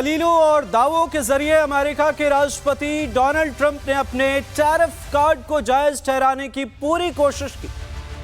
दलीलों और दावों के जरिए अमेरिका के राष्ट्रपति डोनाल्ड ट्रंप ने अपने टैरिफ कार्ड को जायज ठहराने की पूरी कोशिश की।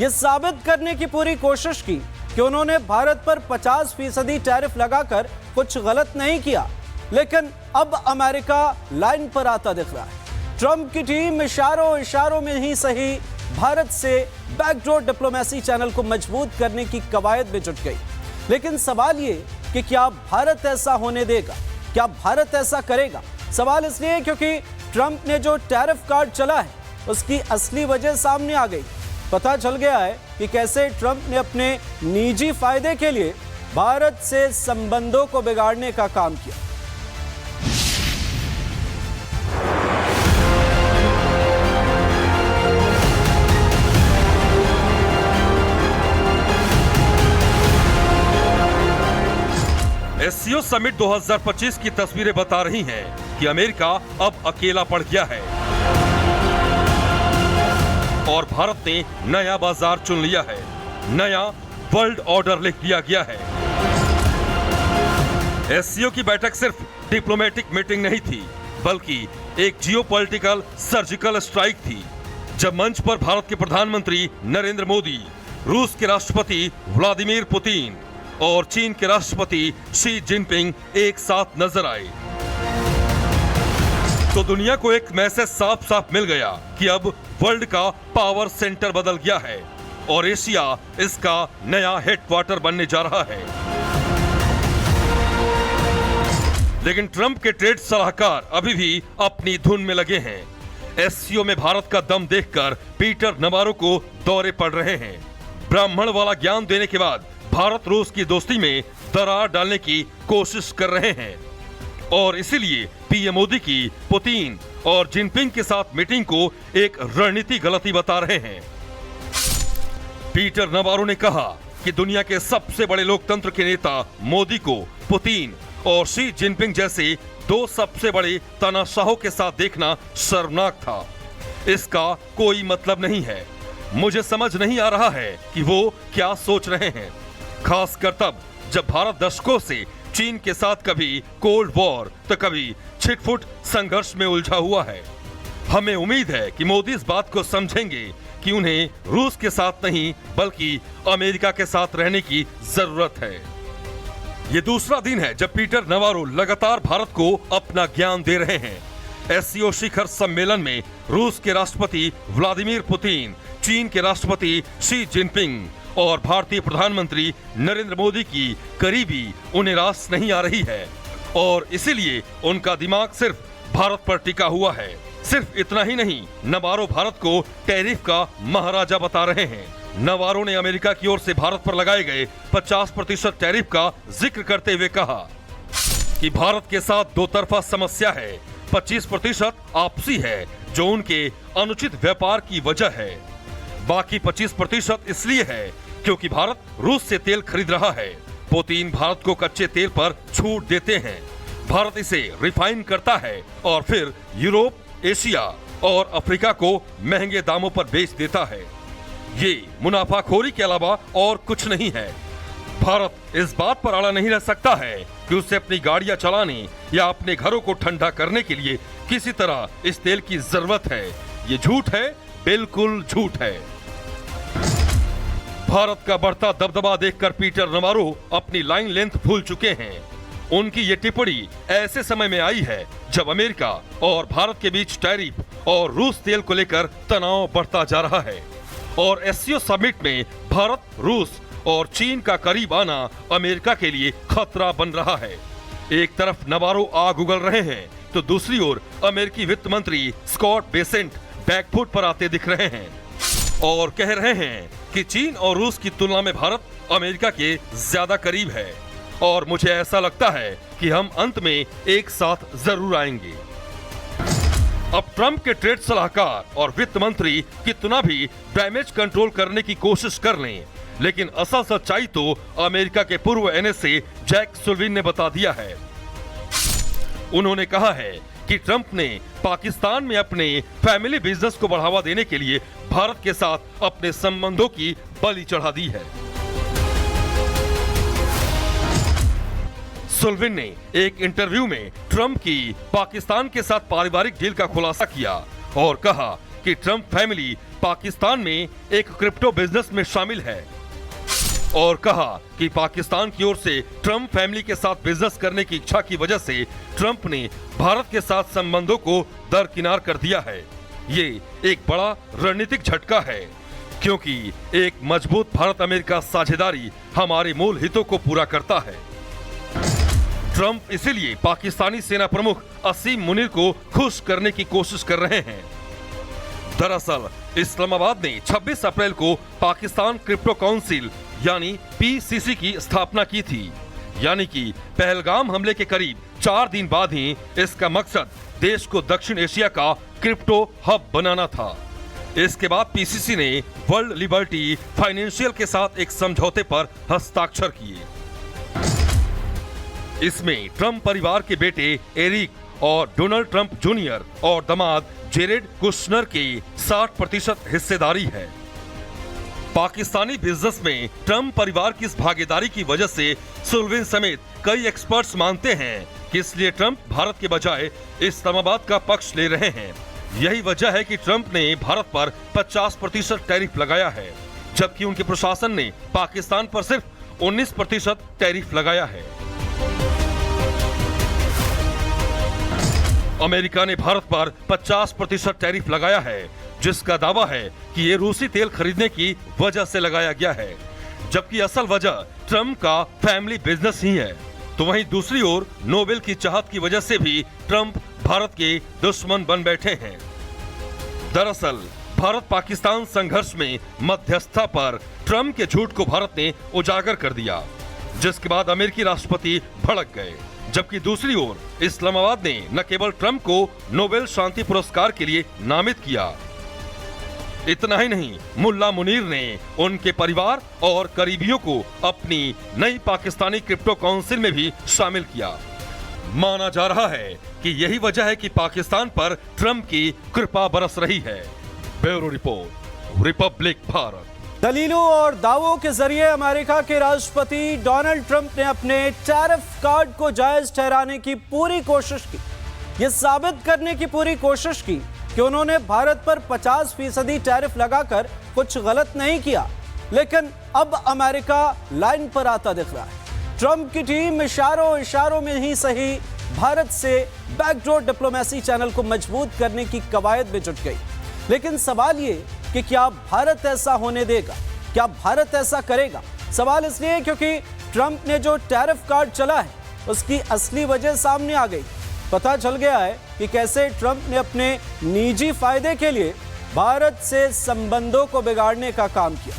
यह साबित करने की पूरी कोशिश की कि उन्होंने भारत पर 50% टैरिफ लगाकर कुछ गलत नहीं किया। लेकिन अब अमेरिका लाइन पर आता दिख रहा है। ट्रंप की टीम इशारों में ही सही भारत से बैकडोर डिप्लोमेसी चैनल को मजबूत करने की कवायद में जुट गई। लेकिन सवाल ये कि क्या भारत ऐसा होने देगा? क्या भारत ऐसा करेगा? सवाल इसलिए क्योंकि ट्रंप ने जो टैरिफ कार्ड चला है उसकी असली वजह सामने आ गई। पता चल गया है कि कैसे ट्रंप ने अपने निजी फायदे के लिए भारत से संबंधों को बिगाड़ने का काम किया। एससीओ समिट 2025 की तस्वीरें बता रही हैं कि अमेरिका अब अकेला पड़ गया है और भारत ने नया बाजार चुन लिया है। नया वर्ल्ड ऑर्डर लिख दिया गया है। एससीओ की बैठक सिर्फ डिप्लोमेटिक मीटिंग नहीं थी, बल्कि एक जियोपॉलिटिकल सर्जिकल स्ट्राइक थी। जब मंच पर भारत के प्रधानमंत्री नरेंद्र मोदी, रूस के राष्ट्रपति व्लादिमीर पुतिन और चीन के राष्ट्रपति शी जिनपिंग एक साथ नजर आए तो दुनिया को एक मैसेज साफ साफ मिल गया कि अब वर्ल्ड का पावर सेंटर बदल गया है और एशिया इसका नया हेडक्वार्टर बनने जा रहा है। लेकिन ट्रंप के ट्रेड सलाहकार अभी भी अपनी धुन में लगे हैं। एससीओ में भारत का दम देखकर पीटर नवारो को दौरे पड़ रहे हैं। ब्राह्मण वाला ज्ञान देने के बाद भारत रूस की दोस्ती में दरार डालने की कोशिश कर रहे हैं और इसीलिए पीएम मोदी की पुतिन और जिनपिंग के साथ मीटिंग को एक रणनीति गलती बता रहे हैं। पीटर नवारो ने कहा कि दुनिया के सबसे बड़े लोकतंत्र के नेता मोदी को पुतिन और शी जिनपिंग जैसे दो सबसे बड़े तानाशाहों के साथ देखना शर्मनाक था। इसका कोई मतलब नहीं है। मुझे समझ नहीं आ रहा है कि वो क्या सोच रहे हैं, खासकर तब जब भारत दशकों से चीन के साथ कभी कोल्ड वॉर तो कभी छिटफुट संघर्ष में उलझा हुआ है। हमें उम्मीद है कि मोदी इस बात को समझेंगे कि उन्हें रूस के साथ नहीं बल्कि अमेरिका के साथ रहने की जरूरत है। ये दूसरा दिन है जब पीटर नवारो लगातार भारत को अपना ज्ञान दे रहे हैं। एससीओ शिखर सम्मेलन में रूस के राष्ट्रपति व्लादिमीर पुतिन, चीन के राष्ट्रपति शी जिनपिंग और भारतीय प्रधानमंत्री नरेंद्र मोदी की करीबी उन्हें रास नहीं आ रही है और इसीलिए उनका दिमाग सिर्फ भारत पर टिका हुआ है। सिर्फ इतना ही नहीं, नवारो भारत को टैरिफ का महाराजा बता रहे हैं। नवारो ने अमेरिका की ओर से भारत पर लगाए गए 50% टैरिफ का जिक्र करते हुए कहा कि भारत के साथ दो तरफा समस्या है। 25% आपसी है जो उनके अनुचित व्यापार की वजह है। बाकी 25% इसलिए है क्योंकि भारत रूस से तेल खरीद रहा है। पुतिन भारत को कच्चे तेल पर छूट देते हैं। भारत इसे रिफाइन करता है और फिर यूरोप, एशिया और अफ्रीका को महंगे दामों पर बेच देता है। ये मुनाफाखोरी के अलावा और कुछ नहीं है। भारत इस बात पर अड़ा नहीं रह सकता है कि उसे अपनी गाड़ियां चलाने या अपने घरों को ठंडा करने के लिए किसी तरह इस तेल की जरूरत है। ये झूठ है, बिल्कुल झूठ है। भारत का बढ़ता दबदबा देखकर पीटर नवारो अपनी लाइन लेंथ भूल चुके हैं। उनकी ये टिप्पणी ऐसे समय में आई है जब अमेरिका और भारत के बीच टैरिफ और रूस तेल को लेकर तनाव बढ़ता जा रहा है और एससीओ समिट में भारत, रूस और चीन का करीब आना अमेरिका के लिए खतरा बन रहा है। एक तरफ नवारो आग उगल रहे हैं तो दूसरी ओर अमेरिकी वित्त मंत्री स्कॉट बेसेंट बैकफुट पर आते दिख रहे हैं और कह रहे हैं कि चीन और रूस की तुलना में भारत अमेरिका के ज्यादा करीब है और मुझे ऐसा लगता है कि हम अंत में एक साथ जरूर आएंगे। अब ट्रंप के ट्रेड सलाहकार और वित्त मंत्री कितना भी डैमेज कंट्रोल करने की कोशिश कर लें, लेकिन असल सच्चाई तो अमेरिका के पूर्व एनएसए जैक सुल्लिवान ने बता दिया है। उन्होंने कहा है कि ट्रंप ने पाकिस्तान में अपने फैमिली बिजनेस को बढ़ावा देने के लिए भारत के साथ अपने संबंधों की बलि चढ़ा दी है। सुल्विन ने एक इंटरव्यू में ट्रंप की पाकिस्तान के साथ पारिवारिक डील का खुलासा किया और कहा कि ट्रंप फैमिली पाकिस्तान में एक क्रिप्टो बिजनेस में शामिल है और कहा कि पाकिस्तान की ओर से ट्रंप फैमिली के साथ बिजनेस करने की इच्छा की वजह से ट्रंप ने भारत के साथ संबंधों को दरकिनार कर दिया है। ये एक बड़ा रणनीतिक झटका है क्योंकि एक मजबूत भारत अमेरिका साझेदारी हमारे मूल हितों को पूरा करता है। ट्रंप इसीलिए पाकिस्तानी सेना प्रमुख असीम मुनीर को खुश करने की कोशिश कर रहे हैं। दरअसल इस्लामाबाद ने 26 अप्रैल को पाकिस्तान क्रिप्टो काउंसिल यानी पीसीसी की स्थापना की थी, यानी कि पहलगाम हमले के करीब 4 दिन बाद ही इसका मकसद देश को दक्षिण एशिया का क्रिप्टो हब बनाना था। इसके बाद पीसीसी ने वर्ल्ड लिबर्टी फाइनेंशियल के साथ एक समझौते पर हस्ताक्षर किए। इसमें ट्रंप परिवार के बेटे एरिक और डोनाल्ड ट्रंप जूनियर और दामाद जेरेड कुशनर की 60% हिस्सेदारी है। पाकिस्तानी बिजनेस में ट्रंप परिवार की इस भागीदारी की वजह से सुल्विन समेत कई एक्सपर्ट्स मानते हैं कि इसलिए ट्रंप भारत के बजाय इस्लामाबाद का पक्ष ले रहे हैं। यही वजह है कि ट्रंप ने भारत पर 50% टैरिफ लगाया है, जबकि उनके प्रशासन ने पाकिस्तान पर सिर्फ 19% टैरिफ लगाया है। अमेरिका ने भारत पर 50% टैरिफ लगाया है, जिसका दावा है कि ये रूसी तेल खरीदने की वजह से लगाया गया है, जबकि असल वजह ट्रंप का फैमिली बिजनेस ही है। तो वहीं दूसरी ओर नोबेल की चाहत की वजह से भी ट्रंप भारत के दुश्मन बन बैठे हैं। दरअसल भारत पाकिस्तान संघर्ष में मध्यस्थता पर ट्रंप के झूठ को भारत ने उजागर कर दिया, जिसके बाद अमेरिकी राष्ट्रपति भड़क गए, जबकि दूसरी ओर इस्लामाबाद ने न केवल ट्रंप को नोबेल शांति पुरस्कार के लिए नामित किया, इतना ही नहीं, मुल्ला मुनीर ने उनके परिवार और करीबियों को अपनी नई पाकिस्तानी क्रिप्टो काउंसिल में भी शामिल किया। माना जा रहा है कि यही वजह है कि पाकिस्तान पर ट्रंप की कृपा बरस रही है। Bureau report, Republic Bharat. दलीलों और दावों के जरिए अमेरिका के राष्ट्रपति डोनाल्ड ट्रंप ने अपने टैरिफ कार्ड को जायज ठहराने की पूरी कोशिश की। यह साबित करने की पूरी कोशिश की कि उन्होंने भारत पर 50% टैरिफ लगाकर कुछ गलत नहीं किया, लेकिन अब अमेरिका लाइन पर आता दिख रहा है। ट्रंप की टीम इशारों में ही सही भारत से बैकडोर डिप्लोमेसी चैनल को मजबूत करने की कवायद में जुट गई। लेकिन सवाल ये कि क्या भारत ऐसा होने देगा, क्या भारत ऐसा करेगा? सवाल इसलिए क्योंकि ट्रंप ने जो टैरिफ कार्ड चला है उसकी असली वजह सामने आ गई। पता चल गया है कि कैसे ट्रंप ने अपने निजी फायदे के लिए भारत से संबंधों को बिगाड़ने का काम किया।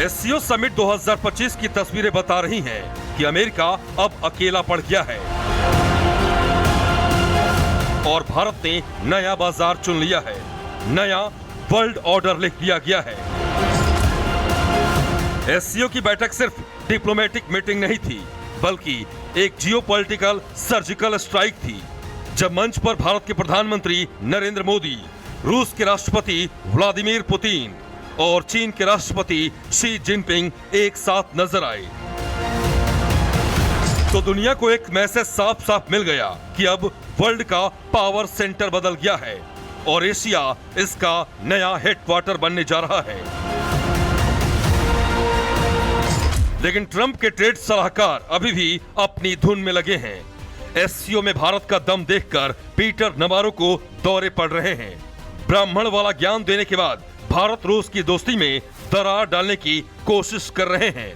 एससीओ समिट 2025 की तस्वीरें बता रही हैं कि अमेरिका अब अकेला पड़ गया है और भारत ने नया बाजार चुन लिया है, नया वर्ल्ड ऑर्डर लिख लिया गया है। एससीओ की बैठक सिर्फ डिप्लोमेटिक मीटिंग नहीं थी, बल्कि एक जियोपॉलिटिकल सर्जिकल स्ट्राइक थी, जब मंच पर भारत के प्रधानमंत्री नरेंद्र मोदी, रूस के राष्ट्रपति व्लादिमीर पुतिन और चीन के राष्ट्रपति शी जिनपिंग एक साथ नजर आए। तो दुनिया को एक मैसेज साफ साफ मिल गया कि अब वर्ल्ड का पावर सेंटर बदल गया है और एशिया इसका नया हेडक्वार्टर बनने जा रहा है। लेकिन ट्रंप के ट्रेड सलाहकार अभी भी अपनी धुन में लगे हैं। एससीओ में भारत का दम देखकर पीटर नबारो को दौरे पड़ रहे हैं। ब्राह्मण वाला ज्ञान देने के बाद भारत रूस की दोस्ती में दरार डालने की कोशिश कर रहे हैं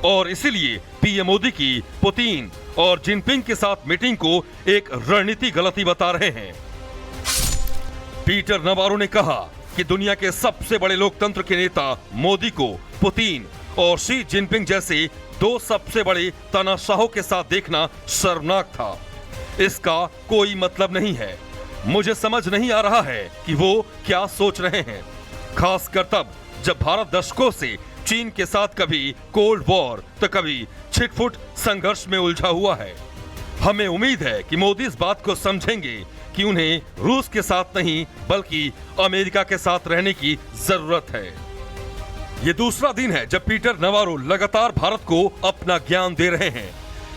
और इसीलिए पीएम मोदी की पुतिन और जिनपिंग के साथ मीटिंग को एक रणनीति गलती बता रहे हैं। पीटर नबारो ने कहा कि दुनिया के सबसे बड़े लोकतंत्र के नेता मोदी को पुतिन और शी जिनपिंग जैसे दो सबसे बड़े तानाशाहों के साथ देखना शर्मनाक था। इसका कोई मतलब नहीं है। मुझे समझ नहीं आ रहा है कि वो क्या सोच रहे हैं, खासकर तब जब भारत दशकों से चीन के साथ कभी कोल्ड वॉर तो कभी छिटफुट संघर्ष में उलझा हुआ है। हमें उम्मीद है कि मोदी इस बात को समझेंगे कि उन्हें रूस के साथ नहीं बल्कि अमेरिका के साथ रहने की जरूरत है। ये दूसरा दिन है जब पीटर नवारो लगातार भारत को अपना ज्ञान दे रहे हैं।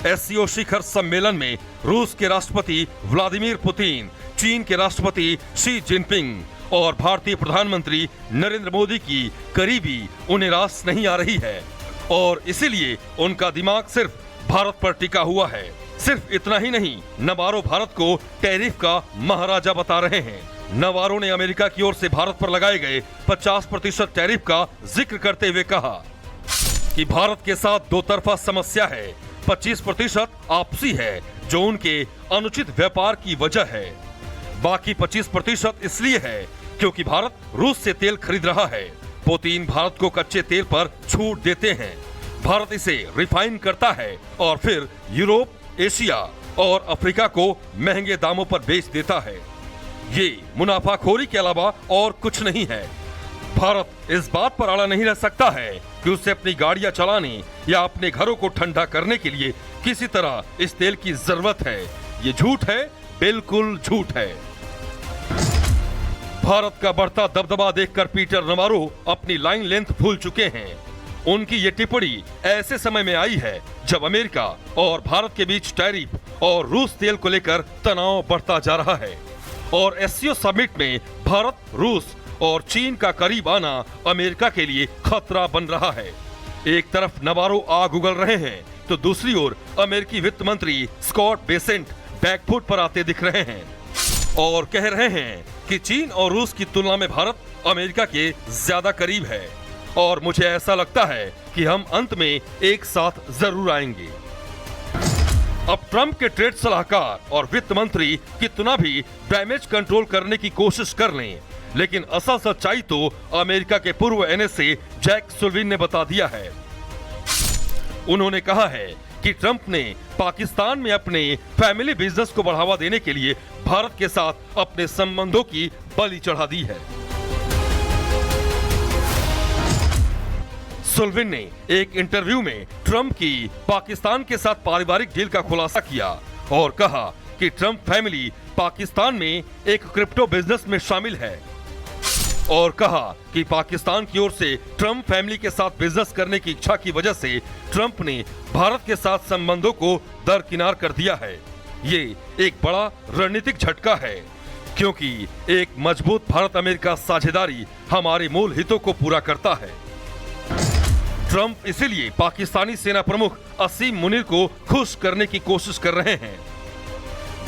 एससीओ शिखर सम्मेलन में रूस के राष्ट्रपति व्लादिमीर पुतिन, चीन के राष्ट्रपति शी जिनपिंग और भारतीय प्रधानमंत्री नरेंद्र मोदी की करीबी उन्हें रास नहीं आ रही है और इसीलिए उनका दिमाग सिर्फ भारत पर टिका हुआ है। सिर्फ इतना ही नहीं, नवारो भारत को टैरिफ का महाराजा बता रहे हैं। नवारो ने अमेरिका की ओर से भारत पर लगाए गए 50% टैरिफ का जिक्र करते हुए कहा कि भारत के साथ दो तरफा समस्या है, 25% आपसी है जो उनके अनुचित व्यापार की वजह है, बाकी 25% इसलिए है क्योंकि भारत रूस से तेल खरीद रहा है। पुतिन भारत को कच्चे तेल पर छूट देते हैं, भारत इसे रिफाइन करता है और फिर यूरोप, एशिया और अफ्रीका को महंगे दामों पर बेच देता है। ये मुनाफाखोरी के अलावा और कुछ नहीं है। भारत इस बात पर अड़ा नहीं रह सकता है कि उसे अपनी गाड़ियां चलाने या अपने घरों को ठंडा करने के लिए किसी तरह इस तेल की जरूरत है। ये झूठ है, बिल्कुल झूठ है। भारत का बढ़ता दबदबा देखकर पीटर नवारो अपनी लाइन लेंथ भूल चुके हैं। उनकी ये टिप्पणी ऐसे समय में आई है जब अमेरिका और भारत के बीच टैरिफ और रूस तेल को लेकर तनाव बढ़ता जा रहा है और एससीओ समिट में भारत, रूस और चीन का करीब आना अमेरिका के लिए खतरा बन रहा है। एक तरफ नवारो आग उगल रहे हैं तो दूसरी ओर अमेरिकी वित्त मंत्री स्कॉट बेसेंट बैकफुट पर आते दिख रहे हैं और कह रहे हैं कि चीन और रूस की तुलना में भारत अमेरिका के ज्यादा करीब है और मुझे ऐसा लगता है कि हम अंत में एक साथ जरूर आएंगे। अब ट्रंप के ट्रेड सलाहकार और वित्त मंत्री कितना भी डैमेज कंट्रोल करने की कोशिश कर लें, लेकिन असल सच्चाई तो अमेरिका के पूर्व एनएसए जैक सुल्लिवन ने बता दिया है। उन्होंने कहा है कि ट्रंप ने पाकिस्तान में अपने फैमिली बिजनेस को बढ़ावा देने के लिए भारत के साथ अपने संबंधों की बलि चढ़ा दी है। सुल्लिवन ने एक इंटरव्यू में ट्रंप की पाकिस्तान के साथ पारिवारिक डील का खुलासा किया और कहा कि ट्रंप फैमिली पाकिस्तान में एक क्रिप्टो बिजनेस में शामिल है और कहा कि पाकिस्तान की ओर से ट्रंप फैमिली के साथ बिजनेस करने की इच्छा की वजह से ट्रंप ने भारत के साथ संबंधों को दरकिनार कर दिया है। ये एक बड़ा रणनीतिक झटका है क्योंकि एक मजबूत भारत अमेरिका साझेदारी हमारे मूल हितों को पूरा करता है। ट्रंप इसीलिए पाकिस्तानी सेना प्रमुख असीम मुनीर को खुश करने की कोशिश कर रहे हैं।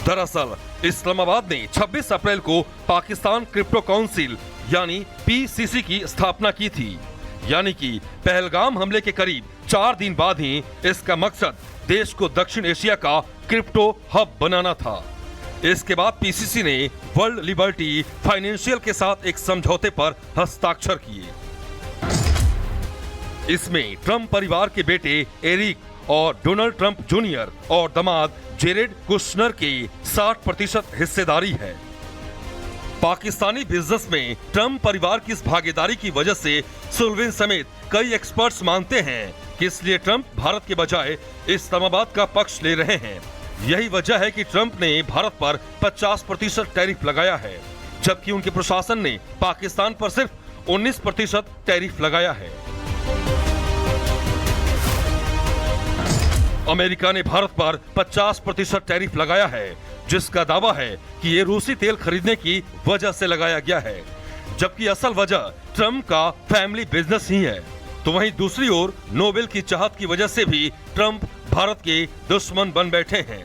दरअसल इस्लामाबाद ने 26 अप्रैल को पाकिस्तान क्रिप्टो काउंसिल यानी पीसीसी की स्थापना की थी, यानी कि पहलगाम हमले के करीब 4 दिन बाद ही इसका मकसद देश को दक्षिण एशिया का क्रिप्टो हब बनाना था। इसके बाद पीसीसी ने वर्ल्ड लिबर्टी फाइनेंशियल के साथ एक समझौते पर हस्ताक्षर किए। इसमें ट्रंप परिवार के बेटे एरिक और डोनाल्ड ट्रंप जूनियर और दामाद जेरेड कुशनर की 60% हिस्सेदारी है। पाकिस्तानी बिजनेस में ट्रंप परिवार की इस भागीदारी की वजह से सुल्लिवन समेत कई एक्सपर्ट्स मानते हैं कि इसलिए ट्रंप भारत के बजाय इस्लामाबाद का पक्ष ले रहे हैं। यही वजह है कि ट्रंप ने भारत पर 50% टैरिफ लगाया है, जबकि उनके प्रशासन ने पाकिस्तान पर सिर्फ 19% टैरिफ लगाया है। अमेरिका ने भारत पर 50% टैरिफ लगाया है, जिसका दावा है कि ये रूसी तेल खरीदने की वजह से लगाया गया है, जबकि असल वजह ट्रंप का फैमिली बिजनेस ही है। तो वहीं दूसरी ओर नोबेल की चाहत की वजह से भी ट्रंप भारत के दुश्मन बन बैठे हैं।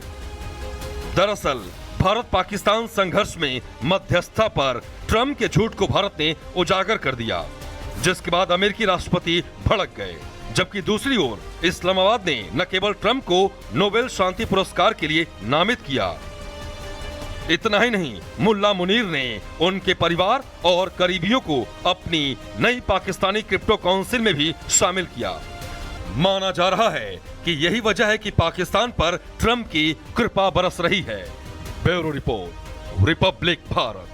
दरअसल भारत पाकिस्तान संघर्ष में मध्यस्थता पर ट्रंप के झूठ को भारत ने उजागर कर दिया, जिसके बाद अमेरिकी राष्ट्रपति भड़क गए, जबकि दूसरी ओर इस्लामाबाद ने न केवल ट्रंप को नोबेल शांति पुरस्कार के लिए नामित किया, इतना ही नहीं, मुल्ला मुनीर ने उनके परिवार और करीबियों को अपनी नई पाकिस्तानी क्रिप्टो काउंसिल में भी शामिल किया। माना जा रहा है कि यही वजह है कि पाकिस्तान पर ट्रंप की कृपा बरस रही है। Bureau report, Republic Bharat.